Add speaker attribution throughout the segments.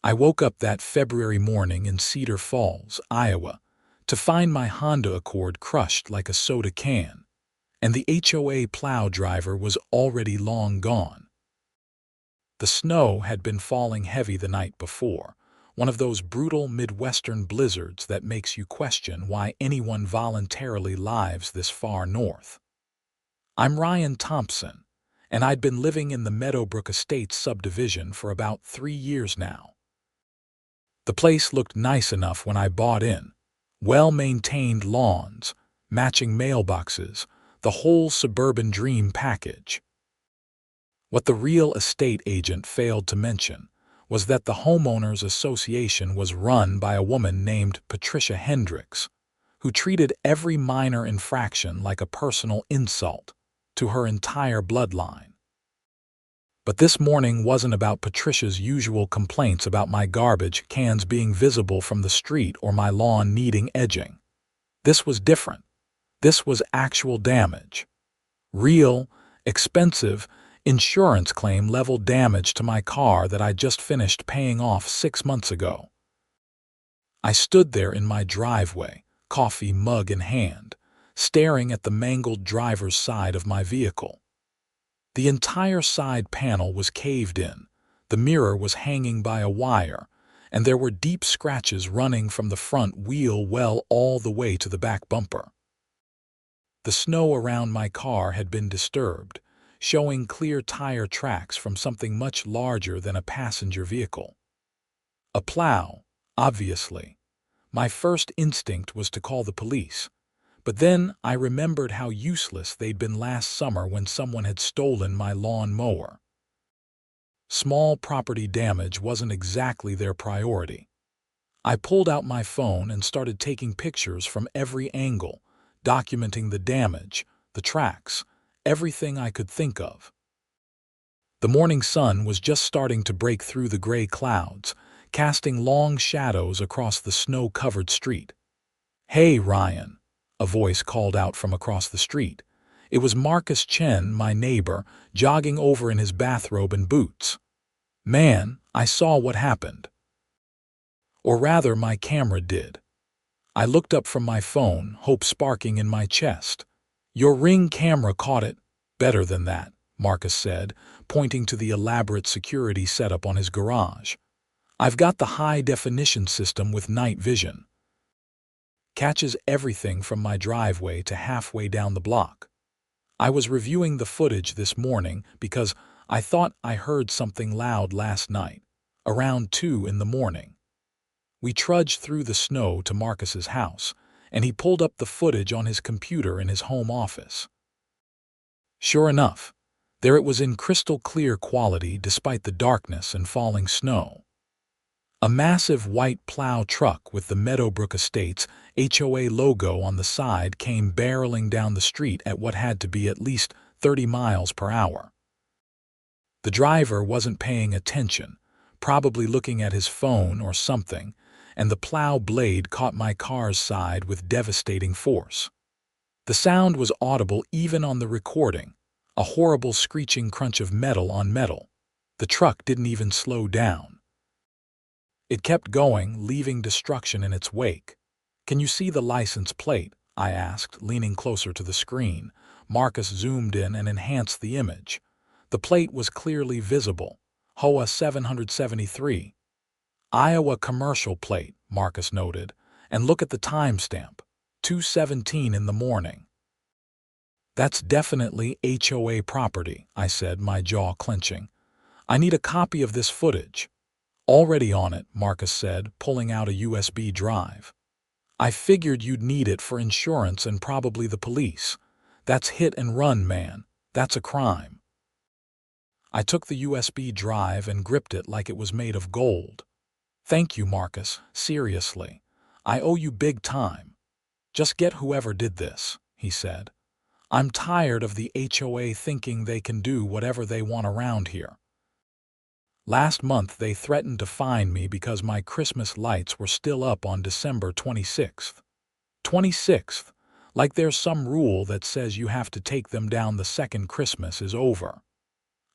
Speaker 1: I woke up that February morning in Cedar Falls, Iowa, to find my Honda Accord crushed like a soda can, and the HOA Plow driver was already long gone. The snow had been falling heavy the night before, one of those brutal Midwestern blizzards that makes you question why anyone voluntarily lives this far north. I'm Ryan Thompson, and I'd been living in the Meadowbrook Estates subdivision for about 3 years now. The place looked nice enough when I bought in. Well-maintained lawns, matching mailboxes, the whole suburban dream package. What the real estate agent failed to mention was that the homeowners association was run by a woman named Patricia Hendricks, who treated every minor infraction like a personal insult to her entire bloodline. But this morning wasn't about Patricia's usual complaints about my garbage cans being visible from the street or my lawn needing edging. This was different. This was actual damage. Real, expensive, insurance claim level damage to my car that I just finished paying off 6 months ago. I stood there in my driveway, coffee mug in hand, staring at the mangled driver's side of my vehicle. The entire side panel was caved in, the mirror was hanging by a wire, and there were deep scratches running from the front wheel well all the way to the back bumper. The snow around my car had been disturbed, showing clear tire tracks from something much larger than a passenger vehicle. A plow, obviously. My first instinct was to call the police. But then I remembered how useless they'd been last summer when someone had stolen my lawn mower. Small property damage wasn't exactly their priority. I pulled out my phone and started taking pictures from every angle, documenting the damage, the tracks, everything I could think of. The morning sun was just starting to break through the gray clouds, casting long shadows across the snow-covered street. "Hey, Ryan," a voice called out from across the street. It was Marcus Chen, my neighbor, jogging over in his bathrobe and boots. "Man, I saw what happened." Or rather, my camera did. I looked up from my phone, hope sparking in my chest. "Your Ring camera caught it." "Better than that," Marcus said, pointing to the elaborate security setup on his garage. "I've got the high-definition system with night vision. Catches everything from my driveway to halfway down the block." I was reviewing the footage this morning because I thought I heard something loud last night, around 2 in the morning. We trudged through the snow to Marcus's house, and he pulled up the footage on his computer in his home office. Sure enough, there it was in crystal clear quality despite the darkness and falling snow. A massive white plow truck with the Meadowbrook Estates HOA logo on the side came barreling down the street at what had to be at least 30 miles per hour. The driver wasn't paying attention, probably looking at his phone or something, and the plow blade caught my car's side with devastating force. The sound was audible even on the recording, a horrible screeching crunch of metal on metal. The truck didn't even slow down. It kept going, leaving destruction in its wake. "Can you see the license plate?" I asked, leaning closer to the screen. Marcus zoomed in and enhanced the image. The plate was clearly visible. HOA 773. "Iowa commercial plate," Marcus noted. "And look at the timestamp. 2:17 in the morning." "That's definitely HOA property," I said, my jaw clenching. "I need a copy of this footage." "Already on it," Marcus said, pulling out a USB drive. "I figured you'd need it for insurance and probably the police. That's hit and run, man. That's a crime." I took the USB drive and gripped it like it was made of gold. "Thank you, Marcus. Seriously. I owe you big time. Just get whoever did this," he said. "I'm tired of the HOA thinking they can do whatever they want around here. Last month they threatened to fine me because my Christmas lights were still up on December 26th. 26th, like there's some rule that says you have to take them down the second Christmas is over."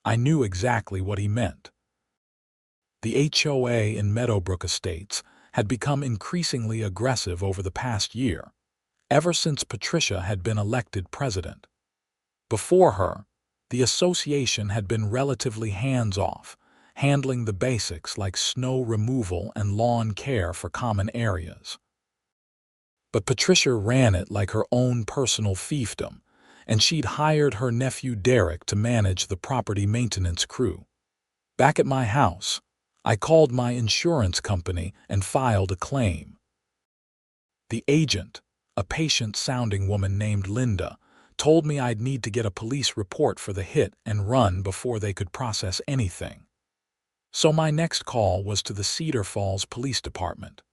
Speaker 1: I knew exactly what he meant. The HOA in Meadowbrook Estates had become increasingly aggressive over the past year, ever since Patricia had been elected president. Before her, the association had been relatively hands-off, handling the basics like snow removal and lawn care for common areas. But Patricia ran it like her own personal fiefdom, and she'd hired her nephew Derek to manage the property maintenance crew. Back at my house, I called my insurance company and filed a claim. The agent, a patient-sounding woman named Linda, told me I'd need to get a police report for the hit and run before they could process anything. So my next call was to the Cedar Falls Police Department.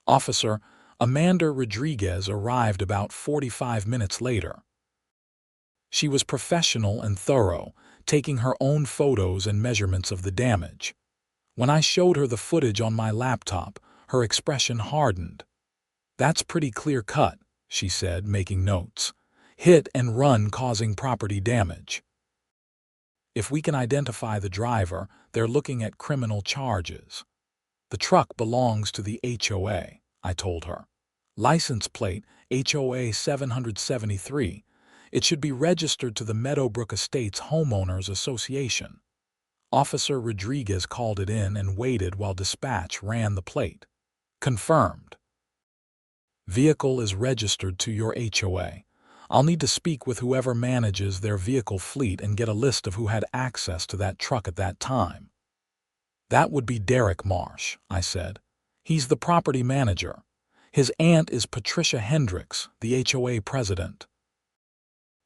Speaker 1: Officer Amanda Rodriguez arrived about 45 minutes later. She was professional and thorough, taking her own photos and measurements of the damage. When I showed her the footage on my laptop, her expression hardened. "That's pretty clear-cut," she said, making notes. "Hit and run causing property damage. If we can identify the driver, they're looking at criminal charges." "The truck belongs to the HOA," I told her. "License plate HOA 773. It should be registered to the Meadowbrook Estates Homeowners Association." Officer Rodriguez called it in and waited while dispatch ran the plate. "Confirmed. Vehicle is registered to your HOA. I'll need to speak with whoever manages their vehicle fleet and get a list of who had access to that truck at that time." "That would be Derek Marsh," I said. "He's the property manager. His aunt is Patricia Hendricks, the HOA president."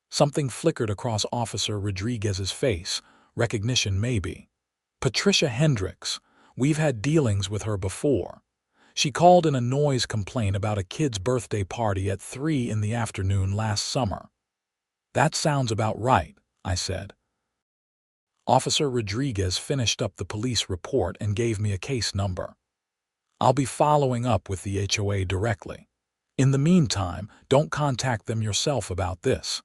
Speaker 1: Something flickered across Officer Rodriguez's face, recognition maybe. "Patricia Hendricks. We've had dealings with her before. She called in a noise complaint about a kid's birthday party at 3 in the afternoon last summer." "That sounds about right," I said. Officer Rodriguez finished up the police report and gave me a case number. "I'll be following up with the HOA directly. In the meantime, don't contact them yourself about this.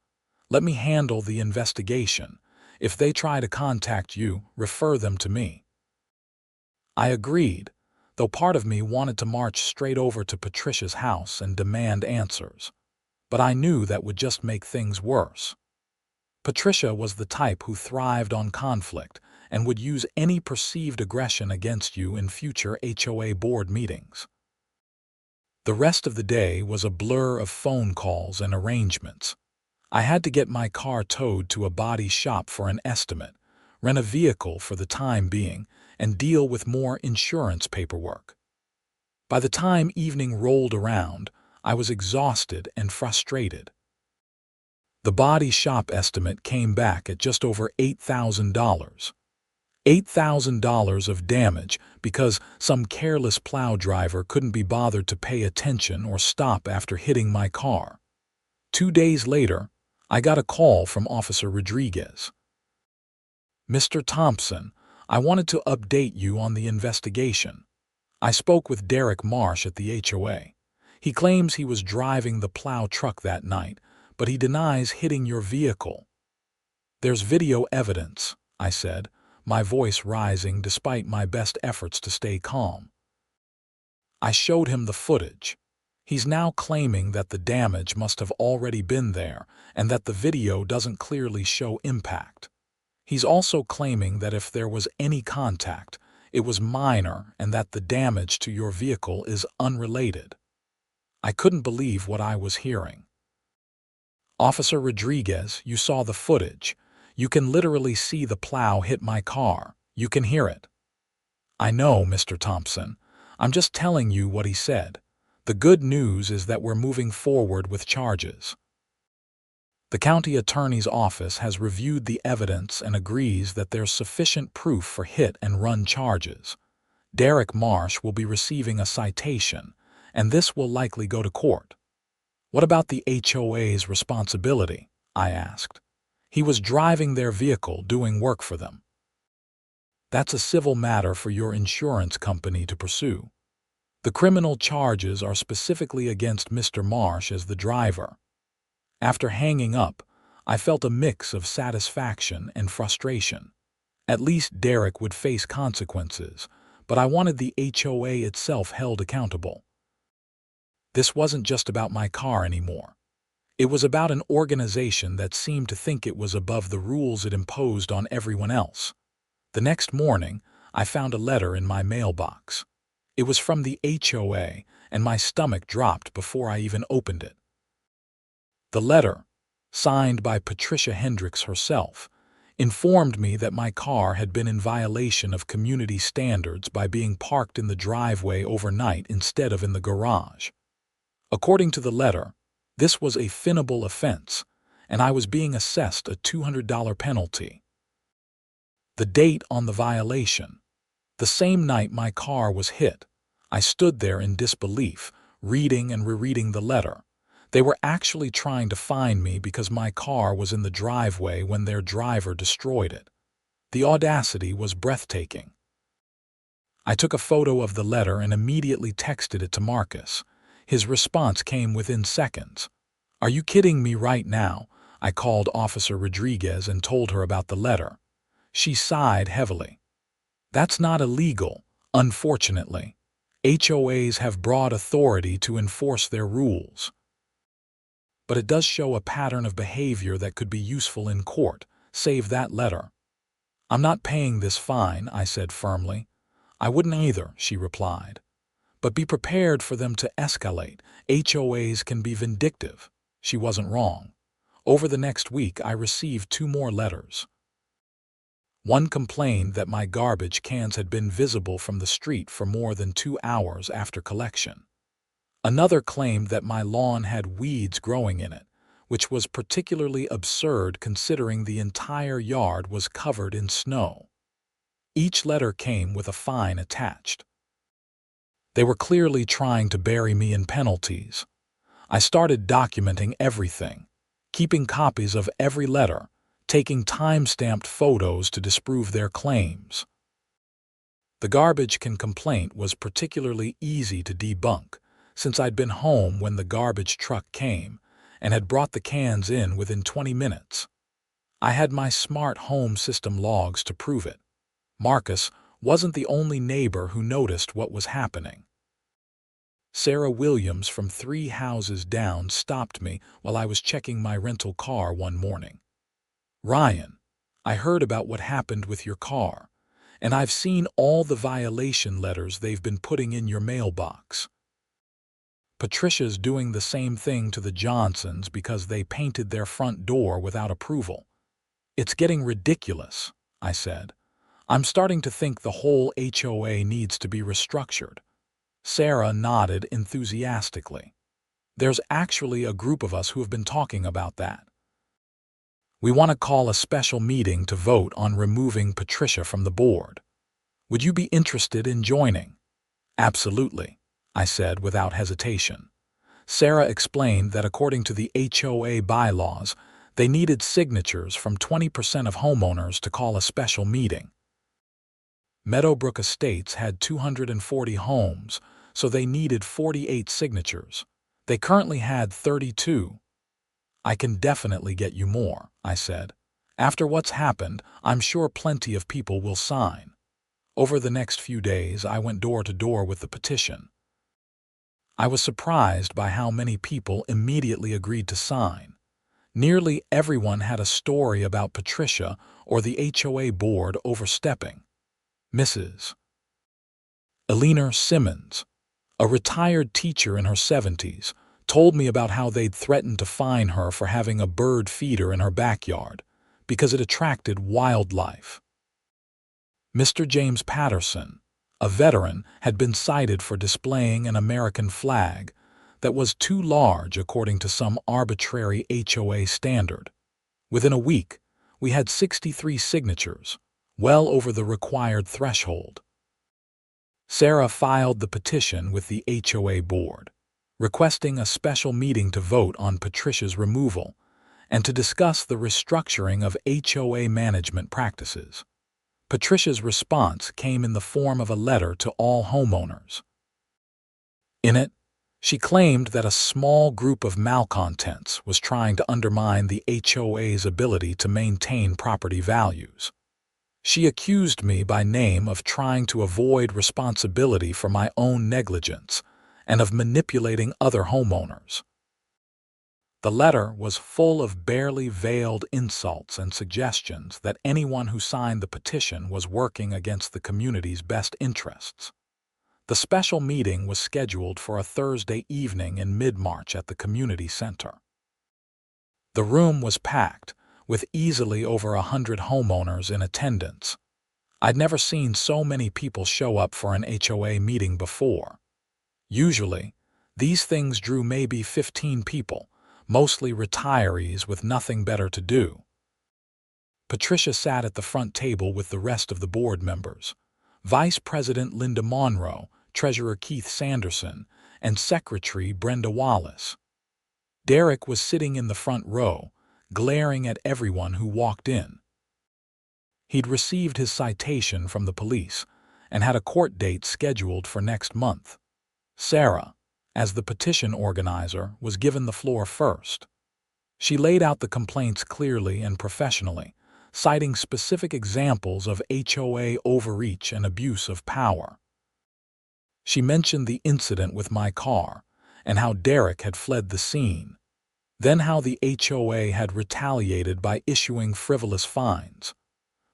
Speaker 1: Let me handle the investigation. If they try to contact you, refer them to me." I agreed, though part of me wanted to march straight over to Patricia's house and demand answers. But I knew that would just make things worse. Patricia was the type who thrived on conflict and would use any perceived aggression against you in future HOA board meetings. The rest of the day was a blur of phone calls and arrangements. I had to get my car towed to a body shop for an estimate, rent a vehicle for the time being, and deal with more insurance paperwork. By the time evening rolled around, I was exhausted and frustrated. The body shop estimate came back at just over $8,000. $8,000 of damage because some careless plow driver couldn't be bothered to pay attention or stop after hitting my car. 2 days later, I got a call from Officer Rodriguez. "Mr. Thompson, I wanted to update you on the investigation. I spoke with Derek Marsh at the HOA. He claims he was driving the plow truck that night, but he denies hitting your vehicle." "There's video evidence," I said, my voice rising despite my best efforts to stay calm. I showed him the footage. He's now claiming that the damage must have already been there and that the video doesn't clearly show impact. He's also claiming that if there was any contact, it was minor and that the damage to your vehicle is unrelated. I couldn't believe what I was hearing. "Officer Rodriguez, you saw the footage. You can literally see the plow hit my car. You can hear it." "I know, Mr. Thompson. I'm just telling you what he said. The good news is that we're moving forward with charges. The county attorney's office has reviewed the evidence and agrees that there's sufficient proof for hit-and-run charges. Derek Marsh will be receiving a citation, and this will likely go to court." "What about the HOA's responsibility?" I asked. "He was driving their vehicle, doing work for them." "That's a civil matter for your insurance company to pursue. The criminal charges are specifically against Mr. Marsh as the driver." After hanging up, I felt a mix of satisfaction and frustration. At least Derek would face consequences, but I wanted the HOA itself held accountable. This wasn't just about my car anymore. It was about an organization that seemed to think it was above the rules it imposed on everyone else. The next morning, I found a letter in my mailbox. It was from the HOA, and my stomach dropped before I even opened it. The letter, signed by Patricia Hendricks herself, informed me that my car had been in violation of community standards by being parked in the driveway overnight instead of in the garage. According to the letter, this was a finnable offense, and I was being assessed a $200 penalty. The date on the violation: the same night my car was hit. I stood there in disbelief, reading and rereading the letter. They were actually trying to fine me because my car was in the driveway when their driver destroyed it. The audacity was breathtaking. I took a photo of the letter and immediately texted it to Marcus. His response came within seconds. "Are you kidding me right now?" I called Officer Rodriguez and told her about the letter. She sighed heavily. "That's not illegal, unfortunately. HOAs have broad authority to enforce their rules. But it does show a pattern of behavior that could be useful in court. Save that letter." "I'm not paying this fine," I said firmly. "I wouldn't either," she replied. "But be prepared for them to escalate. HOAs can be vindictive." She wasn't wrong. Over the next week, I received 2 more letters. One complained that my garbage cans had been visible from the street for more than 2 hours after collection. Another claimed that my lawn had weeds growing in it, which was particularly absurd considering the entire yard was covered in snow. Each letter came with a fine attached. They were clearly trying to bury me in penalties. I started documenting everything, keeping copies of every letter, taking time-stamped photos to disprove their claims. The garbage can complaint was particularly easy to debunk, since I'd been home when the garbage truck came and had brought the cans in within 20 minutes. I had my smart home system logs to prove it. Marcus wasn't the only neighbor who noticed what was happening. Sarah Williams from 3 houses down stopped me while I was checking my rental car one morning. "Ryan, I heard about what happened with your car, and I've seen all the violation letters they've been putting in your mailbox. Patricia's doing the same thing to the Johnsons because they painted their front door without approval. It's getting ridiculous," I said. "I'm starting to think the whole HOA needs to be restructured." Sarah nodded enthusiastically. "There's actually a group of us who have been talking about that. We want to call a special meeting to vote on removing Patricia from the board. Would you be interested in joining?" "Absolutely," I said without hesitation. Sarah explained that according to the HOA bylaws, they needed signatures from 20% of homeowners to call a special meeting. Meadowbrook Estates had 240 homes, so they needed 48 signatures. They currently had 32. "I can definitely get you more," I said. "After what's happened, I'm sure plenty of people will sign." Over the next few days, I went door to door with the petition. I was surprised by how many people immediately agreed to sign. Nearly everyone had a story about Patricia or the HOA board overstepping. Mrs. Eleanor Simmons, a retired teacher in her 70s, told me about how they'd threatened to fine her for having a bird feeder in her backyard because it attracted wildlife. Mr. James Patterson, a veteran, had been cited for displaying an American flag that was too large according to some arbitrary HOA standard. Within a week, we had 63 signatures, well over the required threshold. Sarah filed the petition with the HOA board, requesting a special meeting to vote on Patricia's removal and to discuss the restructuring of HOA management practices. Patricia's response came in the form of a letter to all homeowners. In it, she claimed that a small group of malcontents was trying to undermine the HOA's ability to maintain property values. She accused me by name of trying to avoid responsibility for my own negligence and of manipulating other homeowners. The letter was full of barely veiled insults and suggestions that anyone who signed the petition was working against the community's best interests. The special meeting was scheduled for a Thursday evening in mid-March at the community center. The room was packed, with easily over 100 homeowners in attendance. I'd never seen so many people show up for an HOA meeting before. Usually, these things drew maybe 15 people, mostly retirees with nothing better to do. Patricia sat at the front table with the rest of the board members. Vice President Linda Monroe, Treasurer Keith Sanderson, and Secretary Brenda Wallace. Derek was sitting in the front row, glaring at everyone who walked in. He'd received his citation from the police and had a court date scheduled for next month. Sarah, as the petition organizer, was given the floor first. She laid out the complaints clearly and professionally, citing specific examples of HOA overreach and abuse of power. She mentioned the incident with my car and how Derek had fled the scene, then how the HOA had retaliated by issuing frivolous fines.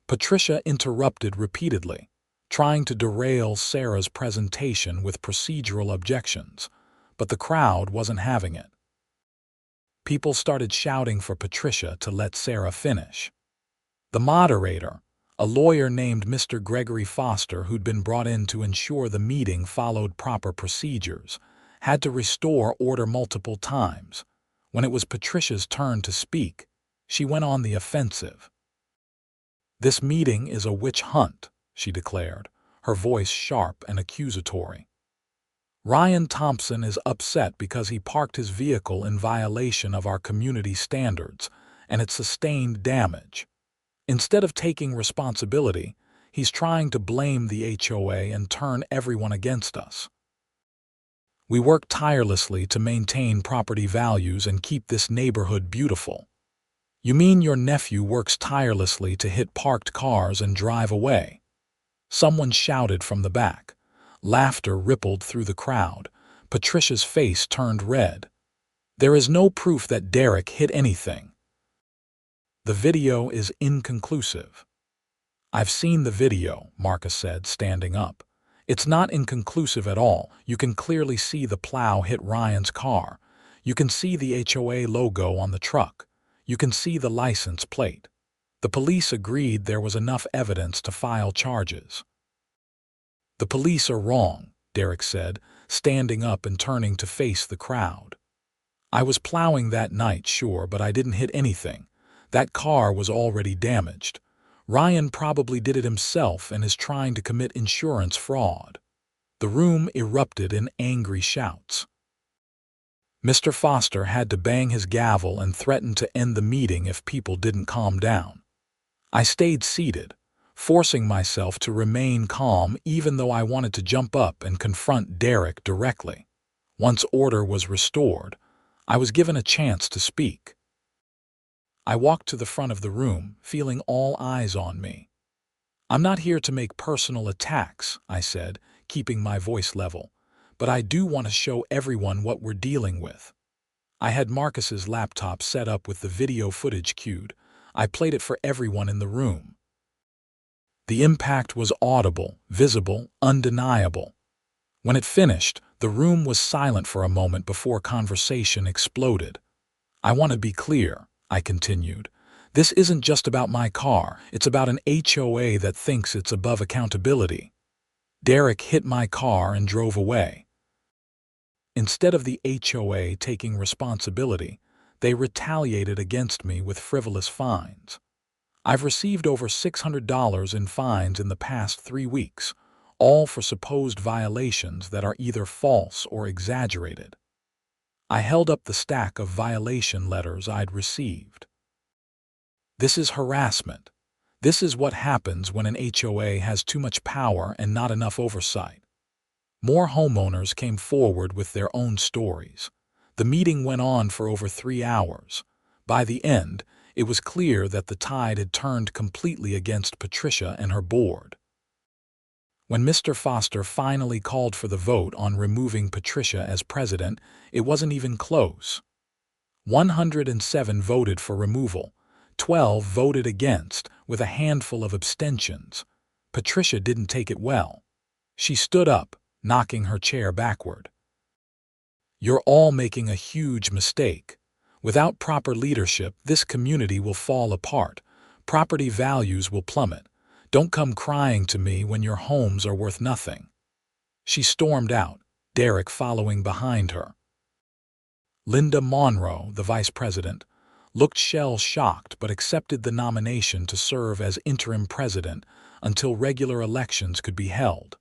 Speaker 1: Patricia interrupted repeatedly, trying to derail Sarah's presentation with procedural objections, but the crowd wasn't having it. People started shouting for Patricia to let Sarah finish. The moderator, a lawyer named Mr. Gregory Foster who'd been brought in to ensure the meeting followed proper procedures, had to restore order multiple times. When it was Patricia's turn to speak, she went on the offensive. "This meeting is a witch hunt," she declared, her voice sharp and accusatory. "Ryan Thompson is upset because he parked his vehicle in violation of our community standards, and it sustained damage. Instead of taking responsibility, he's trying to blame the HOA and turn everyone against us. We work tirelessly to maintain property values and keep this neighborhood beautiful. You mean your nephew works tirelessly to hit parked cars and drive away?" Someone shouted from the back. Laughter rippled through the crowd. Patricia's face turned red. "There is no proof that Derek hit anything. The video is inconclusive." "I've seen the video," Marcus said, standing up. "It's not inconclusive at all. You can clearly see the plow hit Ryan's car. You can see the HOA logo on the truck. You can see the license plate. The police agreed there was enough evidence to file charges." "The police are wrong," Derek said, standing up and turning to face the crowd. "I was plowing that night, sure, but I didn't hit anything. That car was already damaged. Ryan probably did it himself and is trying to commit insurance fraud." The room erupted in angry shouts. Mr. Foster had to bang his gavel and threaten to end the meeting if people didn't calm down. I stayed seated, forcing myself to remain calm even though I wanted to jump up and confront Derek directly. Once order was restored, I was given a chance to speak. I walked to the front of the room, feeling all eyes on me. "I'm not here to make personal attacks," I said, keeping my voice level, "but I do want to show everyone what we're dealing with." I had Marcus's laptop set up with the video footage queued. I played it for everyone in the room. The impact was audible, visible, undeniable. When it finished, the room was silent for a moment before conversation exploded. "I want to be clear," I continued. "This isn't just about my car. It's about an HOA that thinks it's above accountability. Derek hit my car and drove away. Instead of the HOA taking responsibility, they retaliated against me with frivolous fines. I've received over $600 in fines in the past 3 weeks, all for supposed violations that are either false or exaggerated." I held up the stack of violation letters I'd received. "This is harassment. This is what happens when an HOA has too much power and not enough oversight." More homeowners came forward with their own stories. The meeting went on for over 3 hours. By the end, It was clear that the tide had turned completely against Patricia and her board. When Mr. Foster finally called for the vote on removing Patricia as president, it wasn't even close. 107 voted for removal, 12 voted against, with a handful of abstentions. Patricia didn't take it well. She stood up, knocking her chair backward. "You're all making a huge mistake. Without proper leadership, this community will fall apart. Property values will plummet. Don't come crying to me when your homes are worth nothing." She stormed out, Derek following behind her. Linda Monroe, the vice president, looked shell-shocked but accepted the nomination to serve as interim president until regular elections could be held.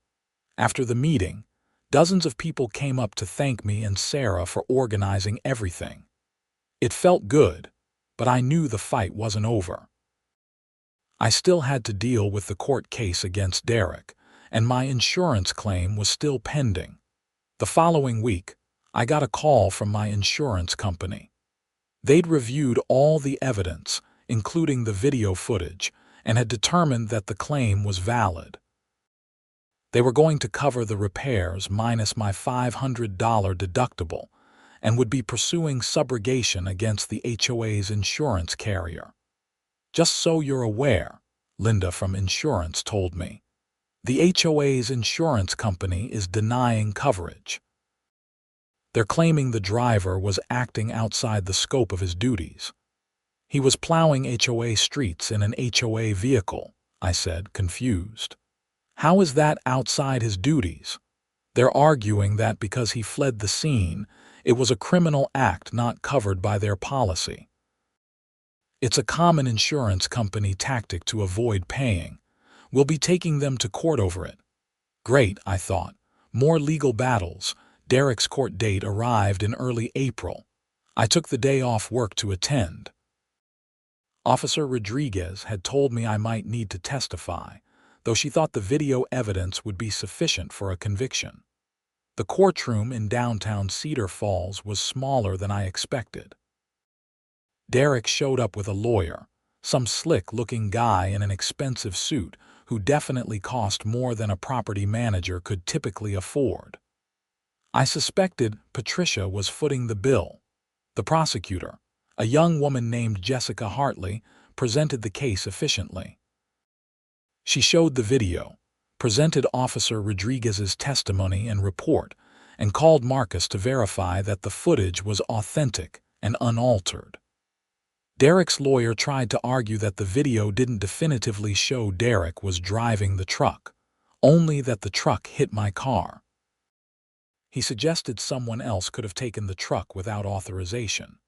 Speaker 1: After the meeting, dozens of people came up to thank me and Sarah for organizing everything. It felt good, but I knew the fight wasn't over. I still had to deal with the court case against Derek, and my insurance claim was still pending. The following week, I got a call from my insurance company. They'd reviewed all the evidence, including the video footage, and had determined that the claim was valid. They were going to cover the repairs minus my $500 deductible and would be pursuing subrogation against the HOA's insurance carrier. "Just so you're aware," Linda from insurance told me, "the HOA's insurance company is denying coverage. They're claiming the driver was acting outside the scope of his duties. He was plowing HOA streets in an HOA vehicle," I said, confused. "How is that outside his duties?" "They're arguing that because he fled the scene, it was a criminal act not covered by their policy. It's a common insurance company tactic to avoid paying. We'll be taking them to court over it." Great, I thought. More legal battles. Derek's court date arrived in early April. I took the day off work to attend. Officer Rodriguez had told me I might need to testify, though she thought the video evidence would be sufficient for a conviction. The courtroom in downtown Cedar Falls was smaller than I expected. Derek showed up with a lawyer, some slick-looking guy in an expensive suit who definitely cost more than a property manager could typically afford. I suspected Patricia was footing the bill. The prosecutor, a young woman named Jessica Hartley, presented the case efficiently. She showed the video, presented Officer Rodriguez's testimony and report, and called Marcus to verify that the footage was authentic and unaltered. Derek's lawyer tried to argue that the video didn't definitively show Derek was driving the truck, only that the truck hit my car. He suggested someone else could have taken the truck without authorization.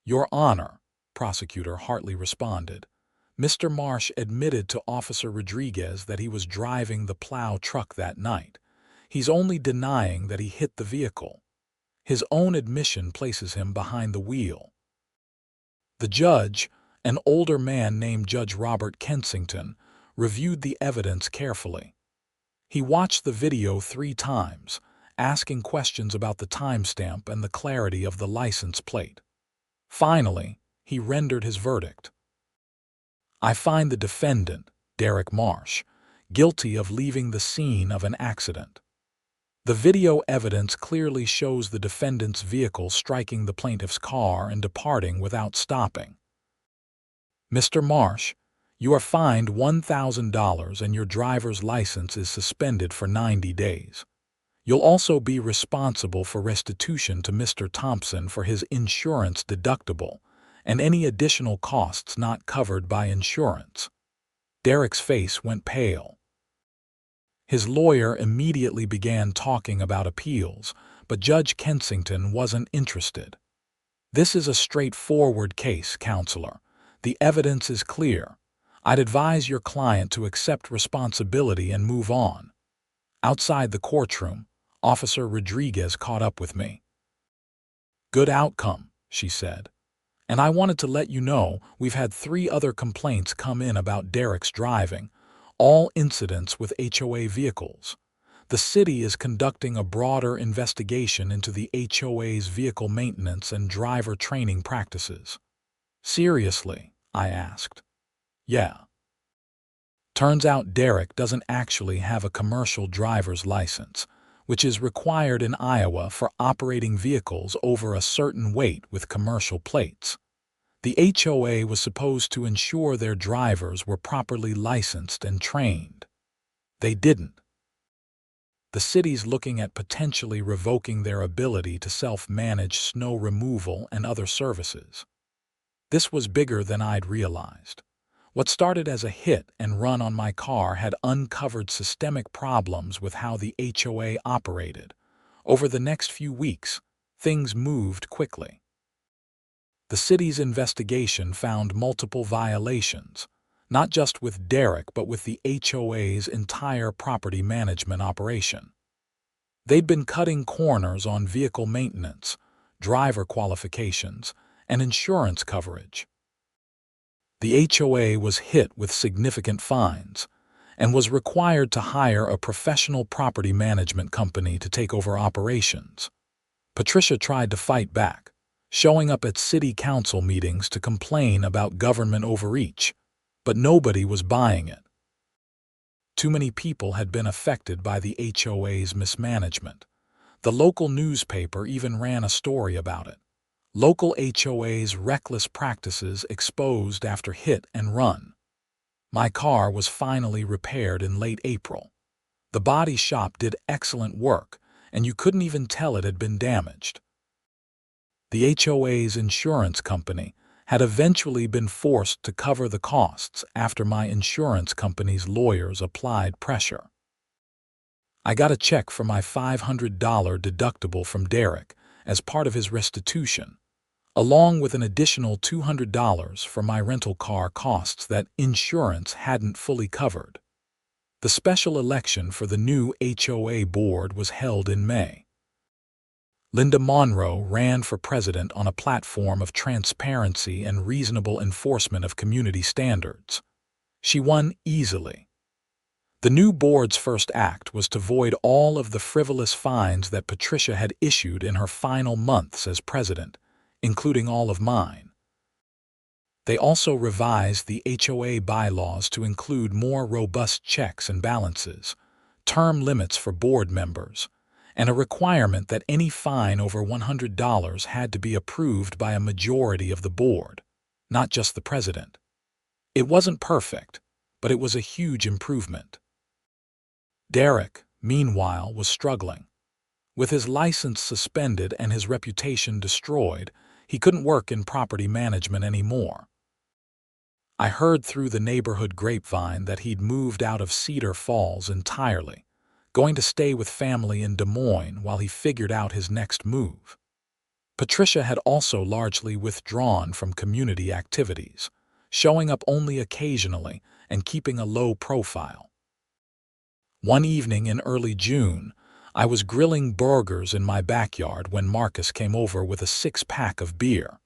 Speaker 1: "Your Honor," Prosecutor Hartley responded, "Mr. Marsh admitted to Officer Rodriguez that he was driving the plow truck that night. He's only denying that he hit the vehicle. His own admission places him behind the wheel." The judge, an older man named Judge Robert Kensington, reviewed the evidence carefully. He watched the video 3 times, asking questions about the timestamp and the clarity of the license plate. Finally, he rendered his verdict. "I find the defendant, Derek Marsh, guilty of leaving the scene of an accident. The video evidence clearly shows the defendant's vehicle striking the plaintiff's car and departing without stopping. Mr. Marsh, you are fined $1,000 and your driver's license is suspended for 90 days. You'll also be responsible for restitution to Mr. Thompson for his insurance deductible and any additional costs not covered by insurance." Derek's face went pale. His lawyer immediately began talking about appeals, but Judge Kensington wasn't interested. "This is a straightforward case, counselor. The evidence is clear. I'd advise your client to accept responsibility and move on." Outside the courtroom, Officer Rodriguez caught up with me. "Good outcome," she said. "And I wanted to let you know we've had 3 other complaints come in about Derek's driving, all incidents with HOA vehicles. The city is conducting a broader investigation into the HOA's vehicle maintenance and driver training practices." "Seriously," I asked. Yeah. Turns out Derek doesn't actually have a commercial driver's license, which is required in Iowa for operating vehicles over a certain weight with commercial plates. The HOA was supposed to ensure their drivers were properly licensed and trained. They didn't. The city's looking at potentially revoking their ability to self-manage snow removal and other services. This was bigger than I'd realized. What started as a hit and run on my car had uncovered systemic problems with how the HOA operated. Over the next few weeks, things moved quickly. The city's investigation found multiple violations, not just with Derek but with the HOA's entire property management operation. They'd been cutting corners on vehicle maintenance, driver qualifications, and insurance coverage. The HOA was hit with significant fines and was required to hire a professional property management company to take over operations. Patricia tried to fight back, showing up at city council meetings to complain about government overreach, but nobody was buying it. Too many people had been affected by the HOA's mismanagement. The local newspaper even ran a story about it. Local HOA's reckless practices exposed after hit and run. My car was finally repaired in late April. The body shop did excellent work, and you couldn't even tell it had been damaged. The HOA's insurance company had eventually been forced to cover the costs after my insurance company's lawyers applied pressure. I got a check for my $500 deductible from Derek as part of his restitution, along with an additional $200 for my rental car costs that insurance hadn't fully covered. The special election for the new HOA board was held in May. Linda Monroe ran for president on a platform of transparency and reasonable enforcement of community standards. She won easily. The new board's first act was to void all of the frivolous fines that Patricia had issued in her final months as president, including all of mine. They also revised the HOA bylaws to include more robust checks and balances, term limits for board members, and a requirement that any fine over $100 had to be approved by a majority of the board, not just the president. It wasn't perfect, but it was a huge improvement. Derek, meanwhile, was struggling. With his license suspended and his reputation destroyed, he couldn't work in property management anymore. I heard through the neighborhood grapevine that he'd moved out of Cedar Falls entirely, going to stay with family in Des Moines while he figured out his next move. Patricia had also largely withdrawn from community activities, showing up only occasionally and keeping a low profile. One evening in early June, I was grilling burgers in my backyard when Marcus came over with a 6-pack of beer.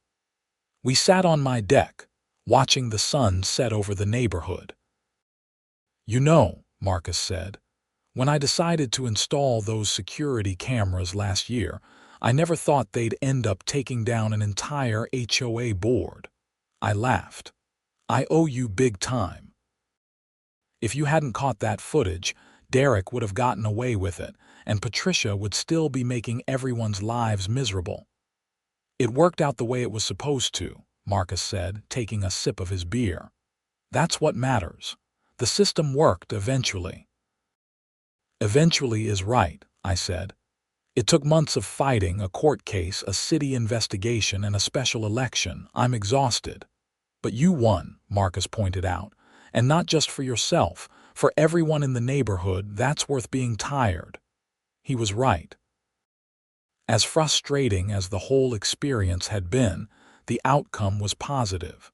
Speaker 1: We sat on my deck, watching the sun set over the neighborhood. "You know," Marcus said, "when I decided to install those security cameras last year, I never thought they'd end up taking down an entire HOA board." I laughed. "I owe you big time." If you hadn't caught that footage, Derek would have gotten away with it, and Patricia would still be making everyone's lives miserable. "It worked out the way it was supposed to," Marcus said, taking a sip of his beer. "That's what matters. The system worked eventually." "Eventually is right," I said. "It took months of fighting, a court case, a city investigation, and a special election. I'm exhausted." "But you won," Marcus pointed out, "and not just for yourself. For everyone in the neighborhood, that's worth being tired." He was right. As frustrating as the whole experience had been, the outcome was positive.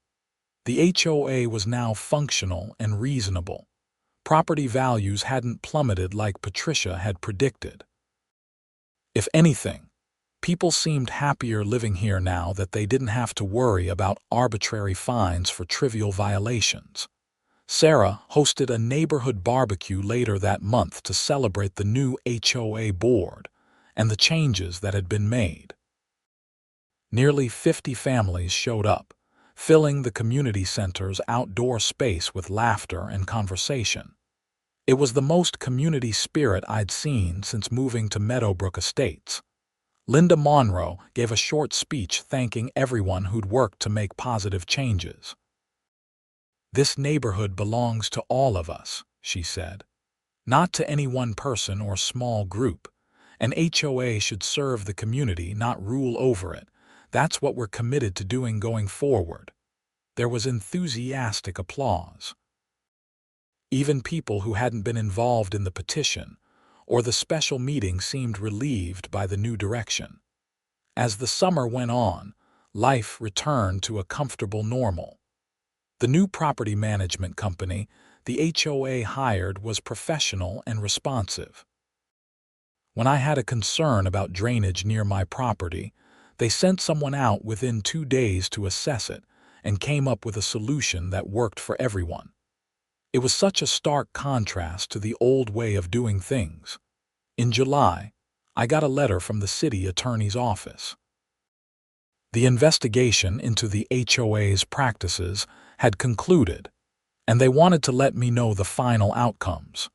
Speaker 1: The HOA was now functional and reasonable. Property values hadn't plummeted like Patricia had predicted. If anything, people seemed happier living here now that they didn't have to worry about arbitrary fines for trivial violations. Sarah hosted a neighborhood barbecue later that month to celebrate the new HOA board and the changes that had been made. Nearly 50 families showed up, filling the community center's outdoor space with laughter and conversation. It was the most community spirit I'd seen since moving to Meadowbrook Estates. Linda Monroe gave a short speech thanking everyone who'd worked to make positive changes. "This neighborhood belongs to all of us," she said. "Not to any one person or small group. An HOA should serve the community, not rule over it. That's what we're committed to doing going forward." There was enthusiastic applause. Even people who hadn't been involved in the petition or the special meeting seemed relieved by the new direction. As the summer went on, life returned to a comfortable normal. The new property management company the HOA hired was professional and responsive. When I had a concern about drainage near my property, they sent someone out within 2 days to assess it and came up with a solution that worked for everyone. It was such a stark contrast to the old way of doing things. In July, I got a letter from the city attorney's office. The investigation into the HOA's practices had concluded, and they wanted to let me know the final outcomes.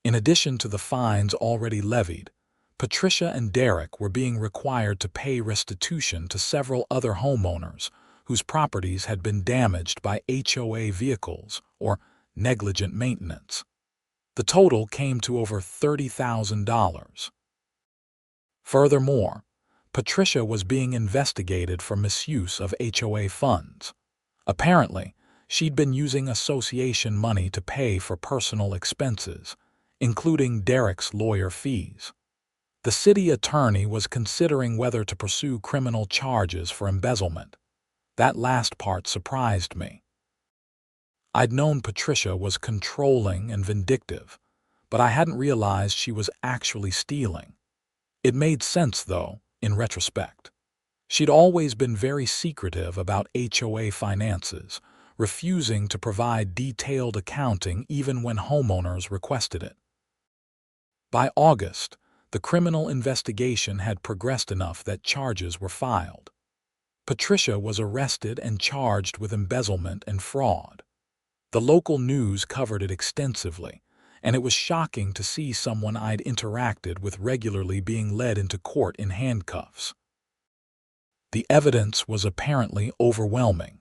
Speaker 1: In addition to the fines already levied, Patricia and Derek were being required to pay restitution to several other homeowners whose properties had been damaged by HOA vehicles or negligent maintenance. The total came to over $30,000. Furthermore, Patricia was being investigated for misuse of HOA funds. Apparently, she'd been using association money to pay for personal expenses, including Derek's lawyer fees. The city attorney was considering whether to pursue criminal charges for embezzlement. That last part surprised me. I'd known Patricia was controlling and vindictive, but I hadn't realized she was actually stealing. It made sense, though, in retrospect. She'd always been very secretive about HOA finances, refusing to provide detailed accounting even when homeowners requested it. By August, the criminal investigation had progressed enough that charges were filed. Patricia was arrested and charged with embezzlement and fraud. The local news covered it extensively, and it was shocking to see someone I'd interacted with regularly being led into court in handcuffs. The evidence was apparently overwhelming.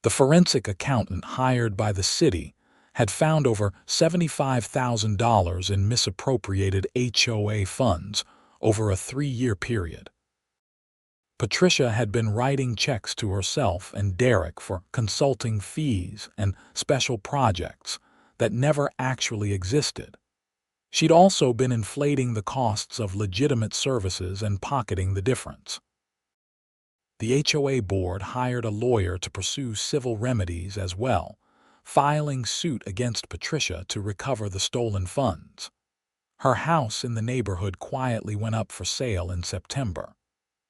Speaker 1: The forensic accountant hired by the city had found over $75,000 in misappropriated HOA funds over a 3-year period. Patricia had been writing checks to herself and Derek for consulting fees and special projects that never actually existed. She'd also been inflating the costs of legitimate services and pocketing the difference. The HOA board hired a lawyer to pursue civil remedies as well, filing suit against Patricia to recover the stolen funds. Her house in the neighborhood quietly went up for sale in September.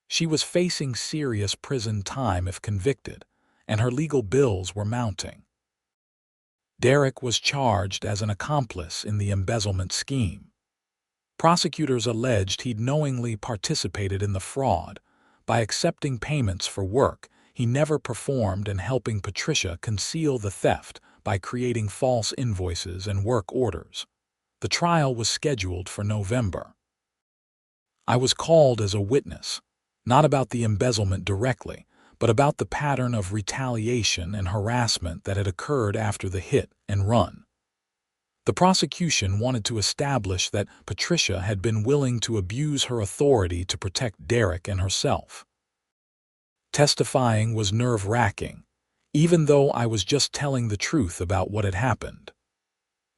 Speaker 1: She was facing serious prison time if convicted, and her legal bills were mounting. Derek was charged as an accomplice in the embezzlement scheme. Prosecutors alleged he'd knowingly participated in the fraud by accepting payments for work he never performed and helping Patricia conceal the theft by creating false invoices and work orders. The trial was scheduled for November. I was called as a witness, not about the embezzlement directly, but about the pattern of retaliation and harassment that had occurred after the hit and run. The prosecution wanted to establish that Patricia had been willing to abuse her authority to protect Derek and herself. Testifying was nerve-wracking, even though I was just telling the truth about what had happened.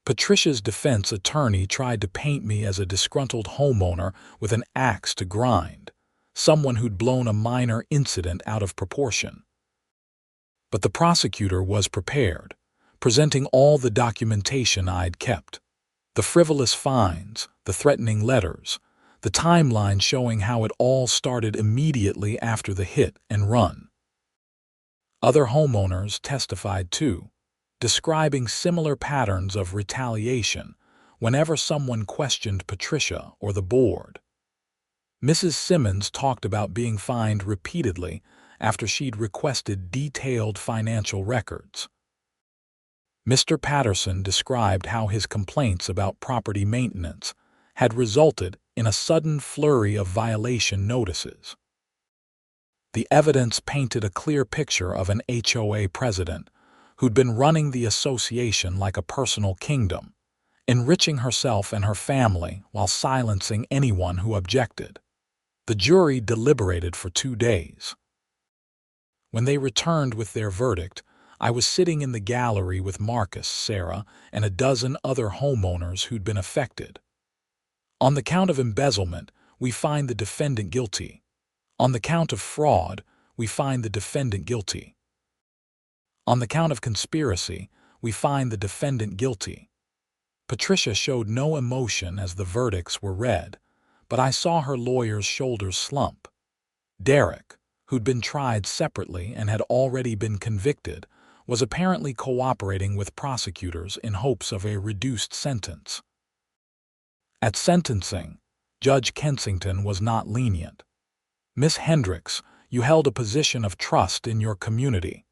Speaker 1: Patricia's defense attorney tried to paint me as a disgruntled homeowner with an axe to grind, someone who'd blown a minor incident out of proportion. But the prosecutor was prepared, presenting all the documentation I'd kept. The frivolous fines, the threatening letters, the timeline showing how it all started immediately after the hit and run. Other homeowners testified too, describing similar patterns of retaliation whenever someone questioned Patricia or the board. Mrs. Simmons talked about being fined repeatedly after she'd requested detailed financial records. Mr. Patterson described how his complaints about property maintenance had resulted in a sudden flurry of violation notices. The evidence painted a clear picture of an HOA president who'd been running the association like a personal kingdom, enriching herself and her family while silencing anyone who objected. The jury deliberated for 2 days. When they returned with their verdict, I was sitting in the gallery with Marcus, Sarah, and a dozen other homeowners who'd been affected. On the count of embezzlement, we find the defendant guilty. On the count of fraud, we find the defendant guilty. On the count of conspiracy, we find the defendant guilty. Patricia showed no emotion as the verdicts were read, but I saw her lawyer's shoulders slump. Derek, who'd been tried separately and had already been convicted, was apparently cooperating with prosecutors in hopes of a reduced sentence. At sentencing, Judge Kensington was not lenient. "Miss Hendricks, you held a position of trust in your community.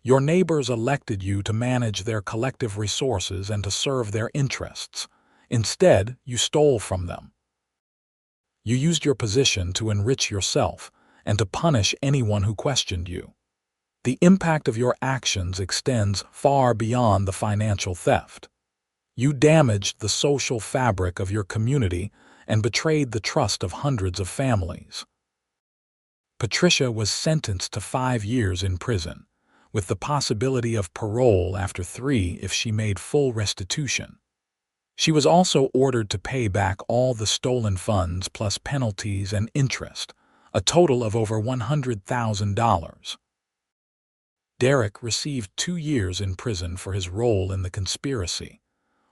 Speaker 1: Your neighbors elected you to manage their collective resources and to serve their interests. Instead, you stole from them. You used your position to enrich yourself and to punish anyone who questioned you. The impact of your actions extends far beyond the financial theft. You damaged the social fabric of your community and betrayed the trust of hundreds of families." Patricia was sentenced to 5 years in prison, with the possibility of parole after 3 if she made full restitution. She was also ordered to pay back all the stolen funds plus penalties and interest, a total of over $100,000. Derek received 2 years in prison for his role in the conspiracy.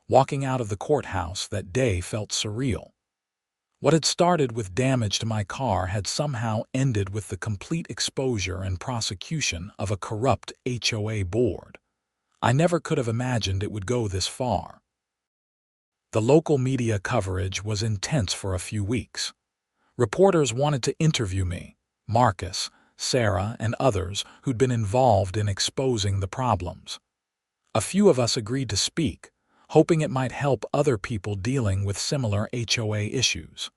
Speaker 1: Walking out of the courthouse that day felt surreal. What had started with damage to my car had somehow ended with the complete exposure and prosecution of a corrupt HOA board. I never could have imagined it would go this far. The local media coverage was intense for a few weeks. Reporters wanted to interview me, Marcus, Sarah, and others who'd been involved in exposing the problems. A few of us agreed to speak, hoping it might help other people dealing with similar HOA issues.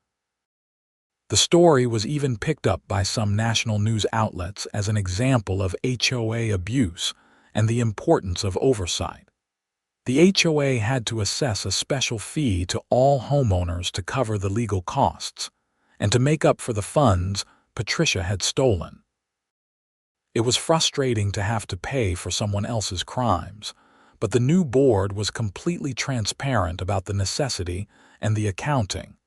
Speaker 1: The story was even picked up by some national news outlets as an example of HOA abuse and the importance of oversight. The HOA had to assess a special fee to all homeowners to cover the legal costs and to make up for the funds Patricia had stolen. It was frustrating to have to pay for someone else's crimes, but the new board was completely transparent about the necessity and the accounting.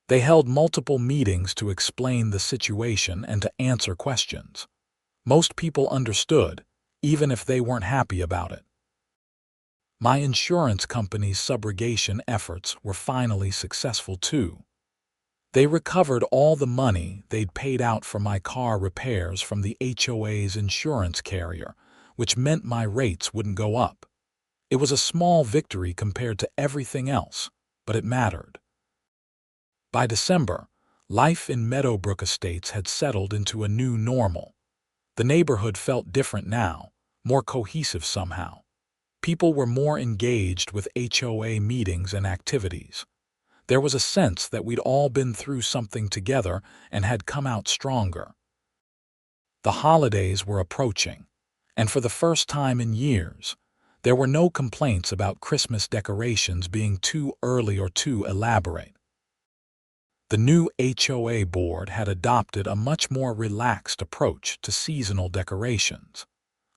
Speaker 1: They held multiple meetings to explain the situation and to answer questions. Most people understood, even if they weren't happy about it. My insurance company's subrogation efforts were finally successful too. They recovered all the money they'd paid out for my car repairs from the HOA's insurance carrier, which meant my rates wouldn't go up. It was a small victory compared to everything else, but it mattered. By December, life in Meadowbrook Estates had settled into a new normal. The neighborhood felt different now, more cohesive somehow. People were more engaged with HOA meetings and activities. There was a sense that we'd all been through something together and had come out stronger. The holidays were approaching, and for the first time in years, there were no complaints about Christmas decorations being too early or too elaborate. The new HOA board had adopted a much more relaxed approach to seasonal decorations,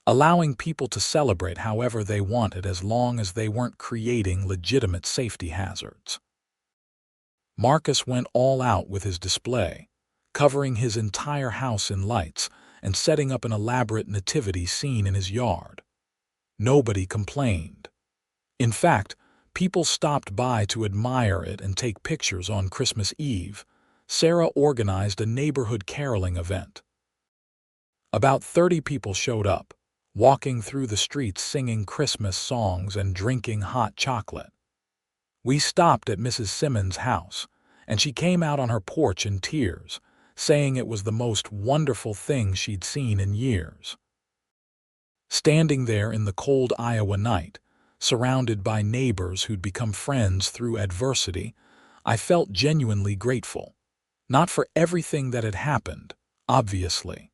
Speaker 1: allowing people to celebrate however they wanted as long as they weren't creating legitimate safety hazards. Marcus went all out with his display, covering his entire house in lights and setting up an elaborate nativity scene in his yard. Nobody complained. In fact, people stopped by to admire it and take pictures on Christmas Eve. Sarah organized a neighborhood caroling event. About 30 people showed up, walking through the streets singing Christmas songs and drinking hot chocolate. We stopped at Mrs. Simmons' house, and she came out on her porch in tears, saying it was the most wonderful thing she'd seen in years. Standing there in the cold Iowa night, surrounded by neighbors who'd become friends through adversity, I felt genuinely grateful. Not for everything that had happened, obviously.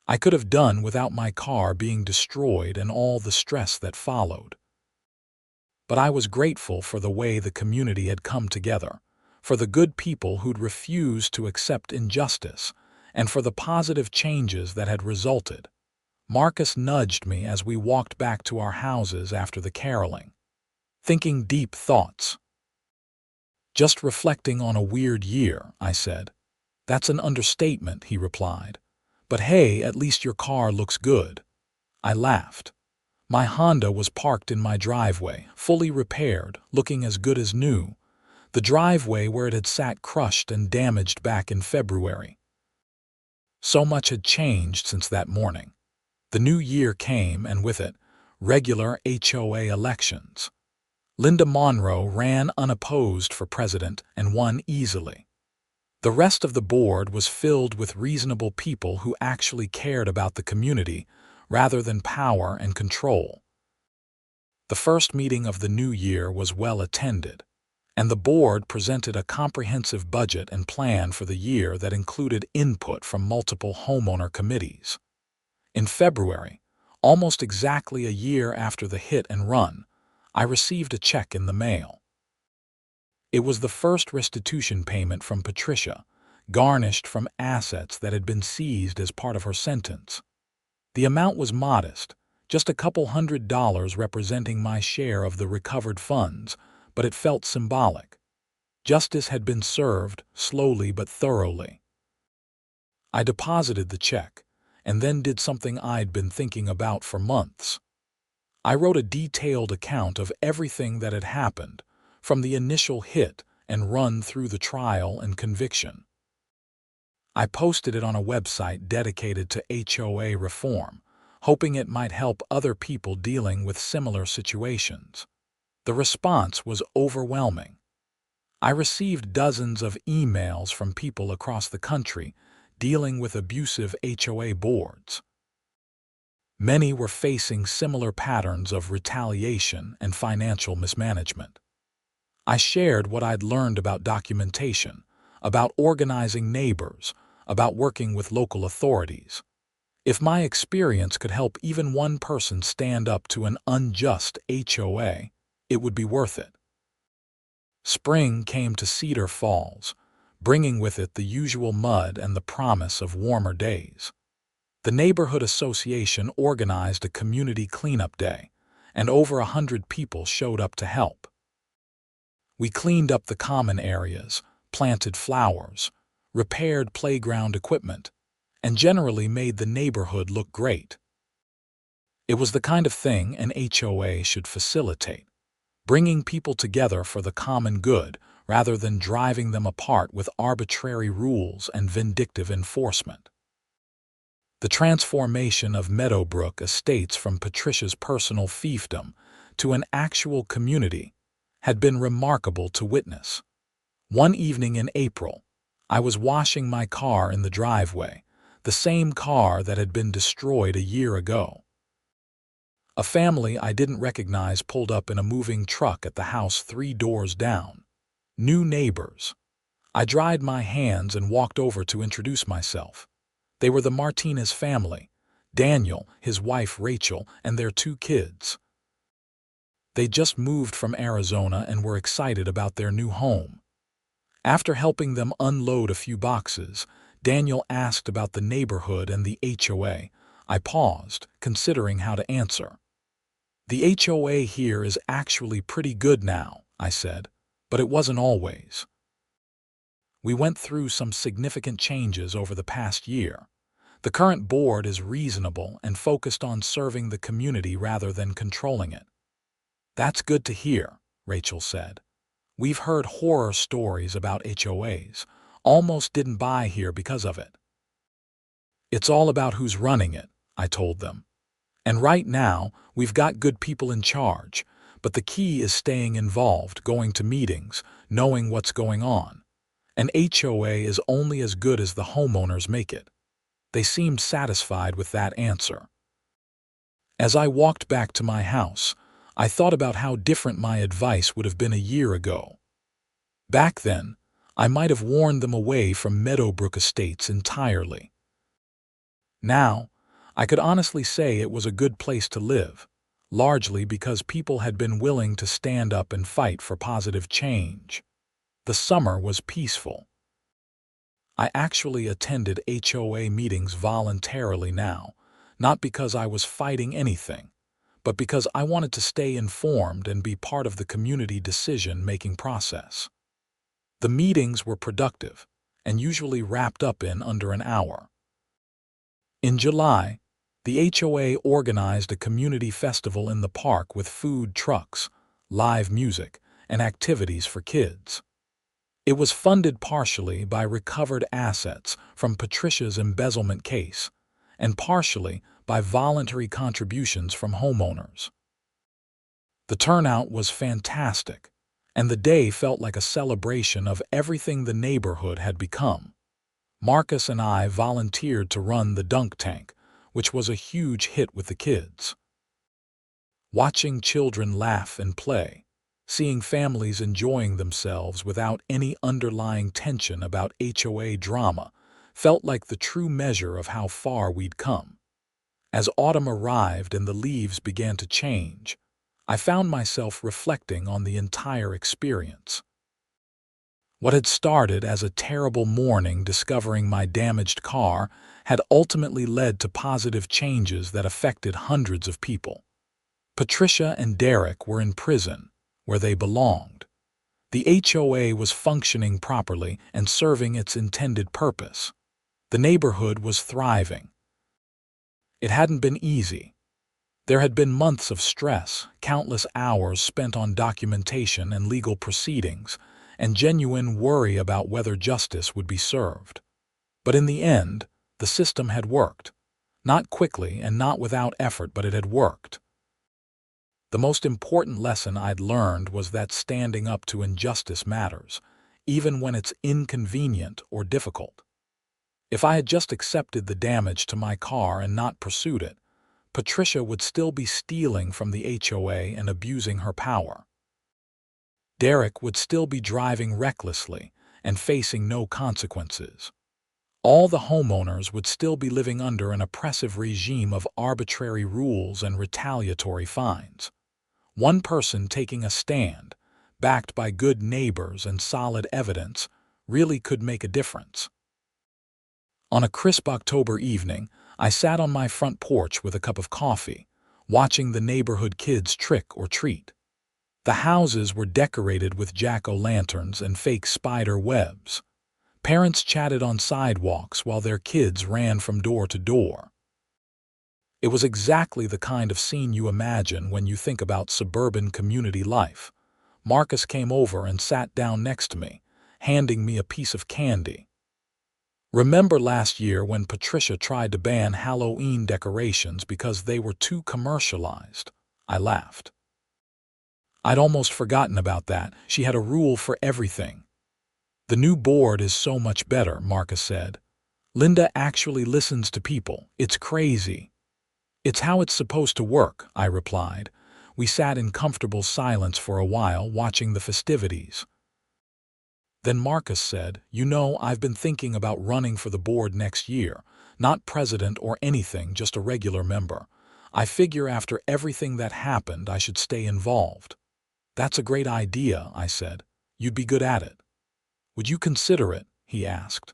Speaker 1: I could have done without my car being destroyed and all the stress that followed. But I was grateful for the way the community had come together, for the good people who'd refused to accept injustice, and for the positive changes that had resulted. Marcus nudged me as we walked back to our houses after the caroling. Thinking deep thoughts. Just reflecting on a weird year, I said. That's an understatement, he replied. But hey, at least your car looks good. I laughed. My Honda was parked in my driveway, fully repaired, looking as good as new. The driveway where it had sat crushed and damaged back in February. So much had changed since that morning. The new year came, and with it, regular HOA elections. Linda Monroe ran unopposed for president and won easily. The rest of the board was filled with reasonable people who actually cared about the community rather than power and control. The first meeting of the new year was well attended, and the board presented a comprehensive budget and plan for the year that included input from multiple homeowner committees. In February, almost exactly a year after the hit and run, I received a check in the mail. It was the first restitution payment from Patricia, garnished from assets that had been seized as part of her sentence. The amount was modest, just a couple $100 representing my share of the recovered funds, but it felt symbolic. Justice had been served, slowly but thoroughly. I deposited the check, and then did something I'd been thinking about for months. I wrote a detailed account of everything that had happened, from the initial hit and run through the trial and conviction. I posted it on a website dedicated to HOA reform, hoping it might help other people dealing with similar situations. The response was overwhelming. I received dozens of emails from people across the country dealing with abusive HOA boards. Many were facing similar patterns of retaliation and financial mismanagement. I shared what I'd learned about documentation, about organizing neighbors, about working with local authorities. If my experience could help even one person stand up to an unjust HOA, it would be worth it. Spring came to Cedar Falls, bringing with it the usual mud and the promise of warmer days. The neighborhood association organized a community cleanup day, and over 100 people showed up to help. We cleaned up the common areas, planted flowers, repaired playground equipment, and generally made the neighborhood look great. It was the kind of thing an HOA should facilitate, bringing people together for the common good rather than driving them apart with arbitrary rules and vindictive enforcement. The transformation of Meadowbrook Estates from Patricia's personal fiefdom to an actual community had been remarkable to witness. One evening in April, I was washing my car in the driveway, the same car that had been destroyed a year ago. A family I didn't recognize pulled up in a moving truck at the house 3 doors down. New neighbors. I dried my hands and walked over to introduce myself. They were the Martinez family, Daniel, his wife Rachel, and their 2 kids. They just moved from Arizona and were excited about their new home. After helping them unload a few boxes, Daniel asked about the neighborhood and the HOA. I paused, considering how to answer. The HOA here is actually pretty good now, I said, but it wasn't always. We went through some significant changes over the past year. The current board is reasonable and focused on serving the community rather than controlling it. That's good to hear, Rachel said. We've heard horror stories about HOAs. Almost didn't buy here because of it. It's all about who's running it, I told them. And right now, we've got good people in charge, but the key is staying involved, going to meetings, knowing what's going on. An HOA is only as good as the homeowners make it. They seemed satisfied with that answer. As I walked back to my house, I thought about how different my advice would have been a year ago. Back then, I might have warned them away from Meadowbrook Estates entirely. Now, I could honestly say it was a good place to live, largely because people had been willing to stand up and fight for positive change. The summer was peaceful. I actually attended HOA meetings voluntarily now, not because I was fighting anything, but because I wanted to stay informed and be part of the community decision-making process. The meetings were productive and usually wrapped up in under an hour. In July, the HOA organized a community festival in the park with food trucks, live music, and activities for kids. It was funded partially by recovered assets from Patricia's embezzlement case and partially by voluntary contributions from homeowners. The turnout was fantastic, and the day felt like a celebration of everything the neighborhood had become. Marcus and I volunteered to run the dunk tank, which was a huge hit with the kids. Watching children laugh and play, seeing families enjoying themselves without any underlying tension about HOA drama, felt like the true measure of how far we'd come. As autumn arrived and the leaves began to change, I found myself reflecting on the entire experience. What had started as a terrible morning discovering my damaged car had ultimately led to positive changes that affected hundreds of people. Patricia and Derek were in prison, where they belonged. The HOA was functioning properly and serving its intended purpose. The neighborhood was thriving. It hadn't been easy. There had been months of stress, countless hours spent on documentation and legal proceedings, and genuine worry about whether justice would be served. But in the end, the system had worked. Not quickly and not without effort, but it had worked. The most important lesson I'd learned was that standing up to injustice matters, even when it's inconvenient or difficult. If I had just accepted the damage to my car and not pursued it, Patricia would still be stealing from the HOA and abusing her power. Derek would still be driving recklessly and facing no consequences. All the homeowners would still be living under an oppressive regime of arbitrary rules and retaliatory fines. One person taking a stand, backed by good neighbors and solid evidence, really could make a difference. On a crisp October evening, I sat on my front porch with a cup of coffee, watching the neighborhood kids trick or treat. The houses were decorated with jack-o'-lanterns and fake spider webs. Parents chatted on sidewalks while their kids ran from door to door. It was exactly the kind of scene you imagine when you think about suburban community life. Marcus came over and sat down next to me, handing me a piece of candy. Remember last year when Patricia tried to ban Halloween decorations because they were too commercialized? I laughed. I'd almost forgotten about that. She had a rule for everything. The new board is so much better, Marcus said. Linda actually listens to people. It's crazy. It's how it's supposed to work, I replied. We sat in comfortable silence for a while, watching the festivities. Then Marcus said, "You know, I've been thinking about running for the board next year. Not president or anything, just a regular member. I figure after everything that happened, I should stay involved." "That's a great idea," I said. "You'd be good at it." "Would you consider it?" he asked.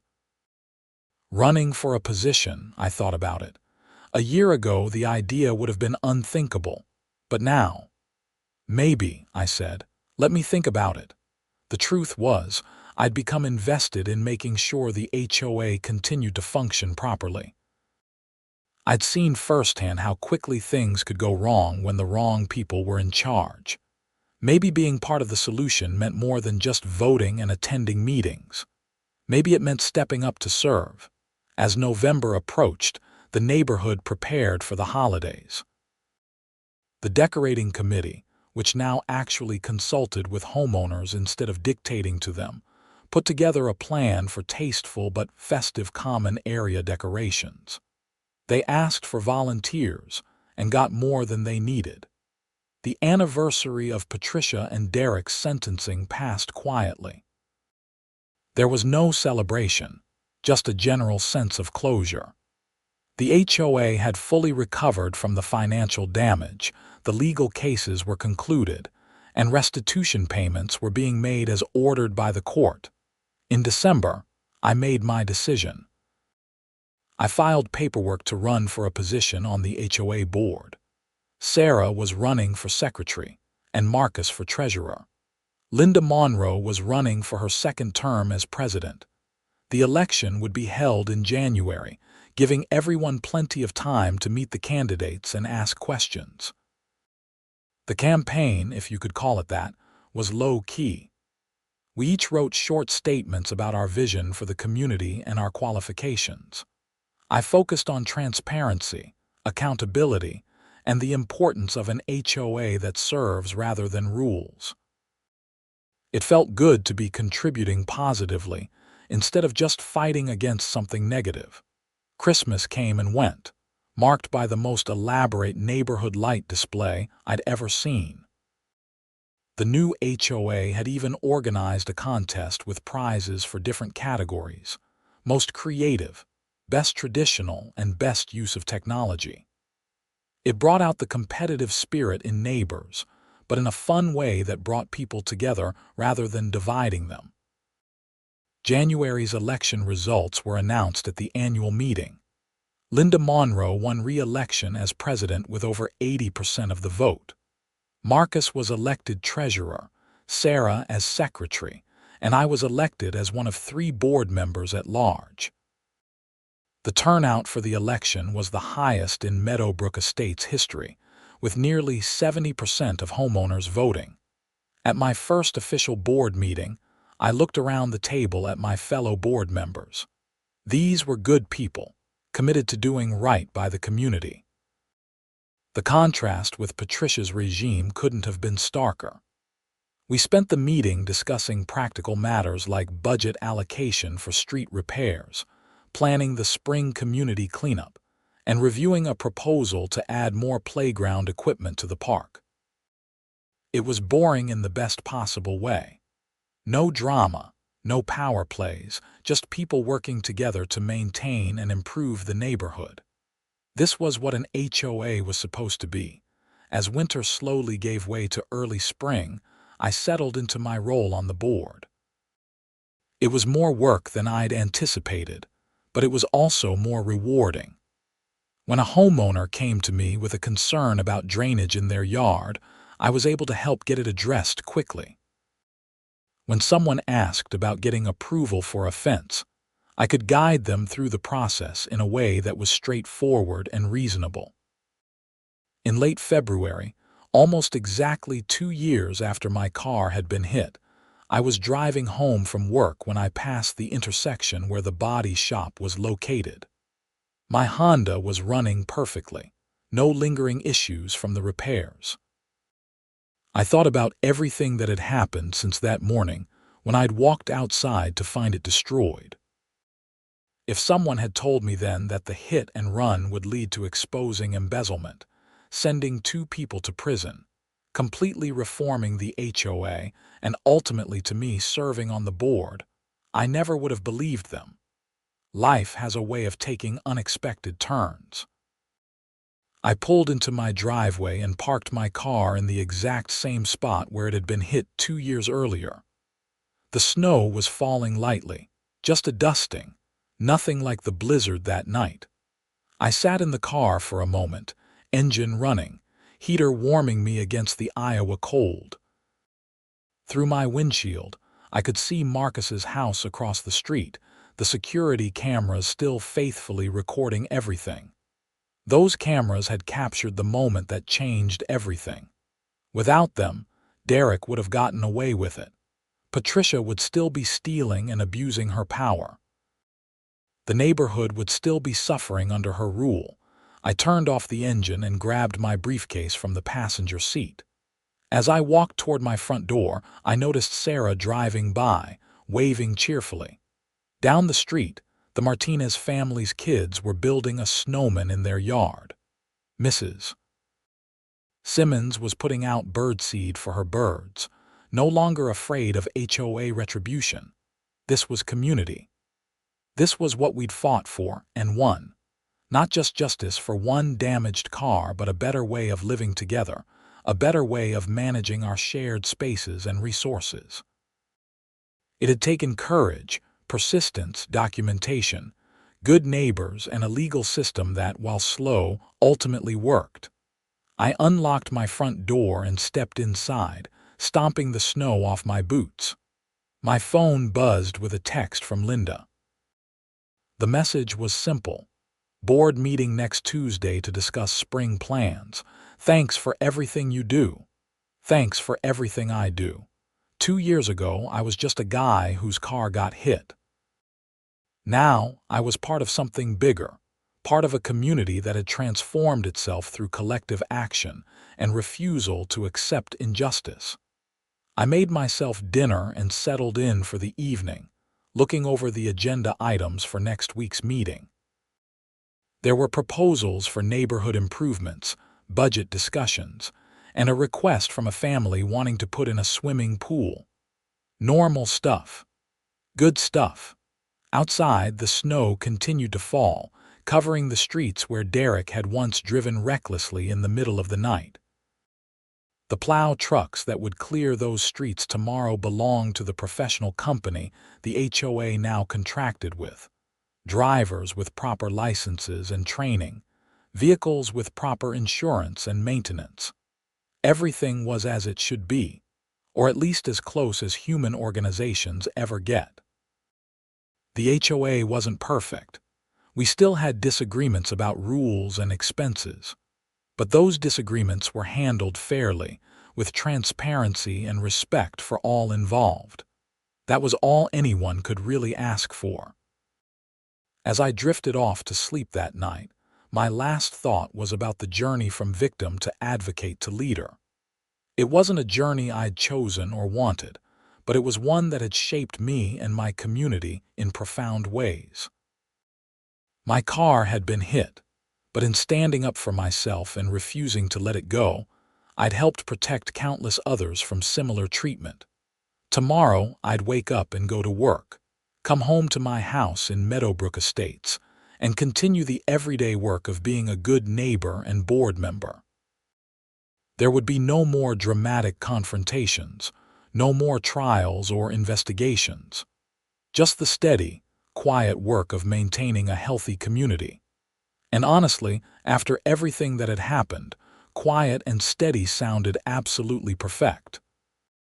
Speaker 1: Running for a position, I thought about it. A year ago, the idea would have been unthinkable. But now, maybe, I said. Let me think about it. The truth was, I'd become invested in making sure the HOA continued to function properly. I'd seen firsthand how quickly things could go wrong when the wrong people were in charge. Maybe being part of the solution meant more than just voting and attending meetings. Maybe it meant stepping up to serve. As November approached, the neighborhood prepared for the holidays. The decorating committee, which now actually consulted with homeowners instead of dictating to them, put together a plan for tasteful but festive common area decorations. They asked for volunteers and got more than they needed. The anniversary of Patricia and Derek's sentencing passed quietly. There was no celebration, just a general sense of closure. The HOA had fully recovered from the financial damage, the legal cases were concluded, and restitution payments were being made as ordered by the court. In December, I made my decision. I filed paperwork to run for a position on the HOA board. Sarah was running for secretary, and Marcus for treasurer. Linda Monroe was running for her second term as president. The election would be held in January, giving everyone plenty of time to meet the candidates and ask questions. The campaign, if you could call it that, was low-key. We each wrote short statements about our vision for the community and our qualifications. I focused on transparency, accountability, and the importance of an HOA that serves rather than rules. It felt good to be contributing positively instead of just fighting against something negative. Christmas came and went, marked by the most elaborate neighborhood light display I'd ever seen. The new HOA had even organized a contest with prizes for different categories: most creative, best traditional, and best use of technology. It brought out the competitive spirit in neighbors, but in a fun way that brought people together rather than dividing them. January's election results were announced at the annual meeting. Linda Monroe won re-election as president with over 80% of the vote. Marcus was elected treasurer, Sarah as secretary, and I was elected as one of 3 board members at large. The turnout for the election was the highest in Meadowbrook Estates history, with nearly 70% of homeowners voting. At my first official board meeting, I looked around the table at my fellow board members. These were good people, committed to doing right by the community. The contrast with Patricia's regime couldn't have been starker. We spent the meeting discussing practical matters like budget allocation for street repairs, planning the spring community cleanup, and reviewing a proposal to add more playground equipment to the park. It was boring in the best possible way. No drama, no power plays, just people working together to maintain and improve the neighborhood. This was what an HOA was supposed to be. As winter slowly gave way to early spring, I settled into my role on the board. It was more work than I'd anticipated, but it was also more rewarding. When a homeowner came to me with a concern about drainage in their yard, I was able to help get it addressed quickly. When someone asked about getting approval for a fence, I could guide them through the process in a way that was straightforward and reasonable. In late February, almost exactly 2 years after my car had been hit, I was driving home from work when I passed the intersection where the body shop was located. My Honda was running perfectly, no lingering issues from the repairs. I thought about everything that had happened since that morning when I'd walked outside to find it destroyed. If someone had told me then that the hit and run would lead to exposing embezzlement, sending 2 people to prison, completely reforming the HOA, and ultimately to me serving on the board, I never would have believed them. Life has a way of taking unexpected turns. I pulled into my driveway and parked my car in the exact same spot where it had been hit 2 years earlier. The snow was falling lightly, just a dusting, nothing like the blizzard that night. I sat in the car for a moment, engine running, heater warming me against the Iowa cold. Through my windshield, I could see Marcus's house across the street, the security cameras still faithfully recording everything. Those cameras had captured the moment that changed everything. Without them, Derek would have gotten away with it. Patricia would still be stealing and abusing her power. The neighborhood would still be suffering under her rule. I turned off the engine and grabbed my briefcase from the passenger seat. As I walked toward my front door, I noticed Sarah driving by, waving cheerfully. Down the street, the Martinez family's kids were building a snowman in their yard. Mrs. Simmons was putting out birdseed for her birds, no longer afraid of HOA retribution. This was community. This was what we'd fought for and won. Not just justice for one damaged car, but a better way of living together, a better way of managing our shared spaces and resources. It had taken courage, persistence, documentation, good neighbors, and a legal system that, while slow, ultimately worked. I unlocked my front door and stepped inside, stomping the snow off my boots. My phone buzzed with a text from Linda. The message was simple. Board meeting next Tuesday to discuss spring plans. Thanks for everything you do. Thanks for everything I do. 2 years ago, I was just a guy whose car got hit. Now, I was part of something bigger, part of a community that had transformed itself through collective action and refusal to accept injustice. I made myself dinner and settled in for the evening, looking over the agenda items for next week's meeting. There were proposals for neighborhood improvements, budget discussions, and a request from a family wanting to put in a swimming pool. Normal stuff. Good stuff. Outside, the snow continued to fall, covering the streets where Derek had once driven recklessly in the middle of the night. The plow trucks that would clear those streets tomorrow belonged to the professional company the HOA now contracted with. Drivers with proper licenses and training, vehicles with proper insurance and maintenance. Everything was as it should be, or at least as close as human organizations ever get. The HOA wasn't perfect. We still had disagreements about rules and expenses. But those disagreements were handled fairly, with transparency and respect for all involved. That was all anyone could really ask for. As I drifted off to sleep that night, my last thought was about the journey from victim to advocate to leader. It wasn't a journey I'd chosen or wanted, but it was one that had shaped me and my community in profound ways. My car had been hit, but in standing up for myself and refusing to let it go, I'd helped protect countless others from similar treatment. Tomorrow, I'd wake up and go to work, come home to my house in Meadowbrook Estates, and continue the everyday work of being a good neighbor and board member. There would be no more dramatic confrontations, no more trials or investigations. Just the steady, quiet work of maintaining a healthy community. And honestly, after everything that had happened, quiet and steady sounded absolutely perfect.